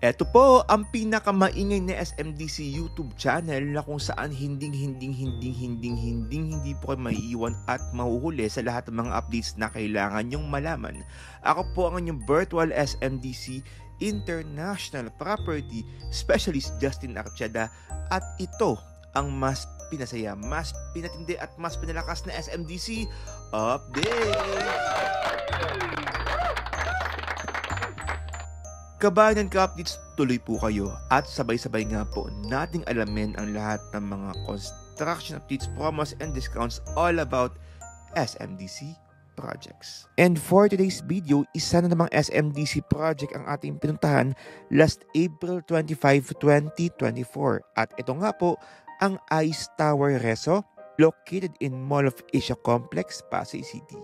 Eto po ang pinakamaingay na SMDC YouTube channel na kung saan hindi po kayo maiiwan at mahuhuli sa lahat ng mga updates na kailangan nyong malaman. Ako po ang inyong virtual SMDC International Property Specialist Justin Archada at ito ang mas pinasaya, mas pinatindi at mas pinalakas na SMDC Update! Kabayan ka-updates, tuloy po kayo at sabay-sabay nga po nating alamin ang lahat ng mga construction updates, promos, and discounts all about SMDC projects. And for today's video, isa na namang SMDC project ang ating pinuntahan last April 25, 2024. At ito nga po ang Ice Tower Reso located in Mall of Asia Complex, Pasay City.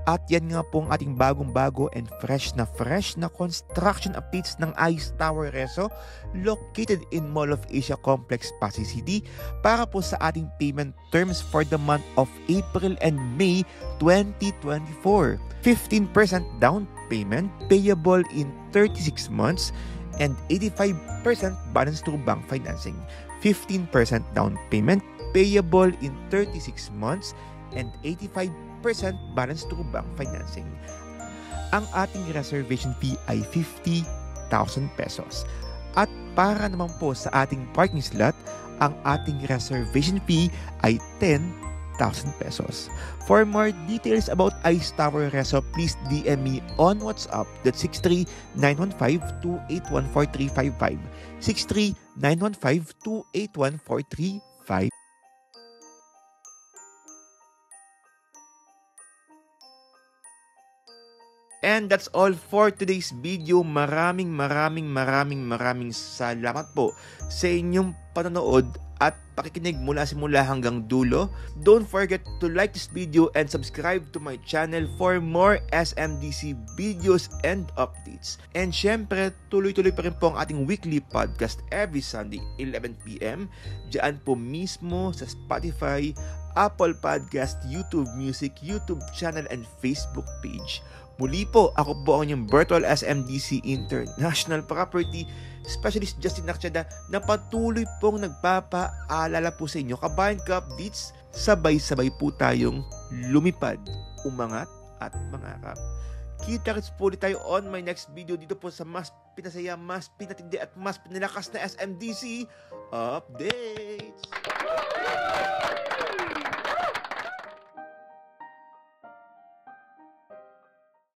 At yan nga po ang ating bagong-bago and fresh na construction updates ng Ice Tower Reso located in Mall of Asia Complex, Pasay City para po sa ating payment terms for the month of April and May 2024. 15% down payment payable in 36 months and 85% balance through bank financing. 15% down payment payable in 36 months and 85% balance through bank financing. Ang ating reservation fee ay 50,000 pesos. At para naman po sa ating parking slot, ang ating reservation fee ay 10,000 pesos. For more details about Ice Tower Reso, please DM me on WhatsApp. That's 63-915-281-4355. 63-915-281-4355. And that's all for today's video. Maraming salamat po sa inyong panonood at pakikinig mula simula hanggang dulo. Don't forget to like this video and subscribe to my channel for more SMDC videos and updates. And syempre, tuloy-tuloy pa rin po ang ating weekly podcast every Sunday, 11 PM. Diyan po mismo sa Spotify, Apple Podcast, YouTube Music, YouTube channel, and Facebook page. Muli po, ako po ang inyong virtual SMDC International Property Specialist Justin Nakchada na patuloy pong nagpapaalala po sa inyo, kabayan ka updates, sabay-sabay po tayong lumipad, umangat at mangarap. Kita-kits po ulit tayo on my next video dito po sa mas pinasaya, mas pinatindi at mas pinalakas na SMDC updates.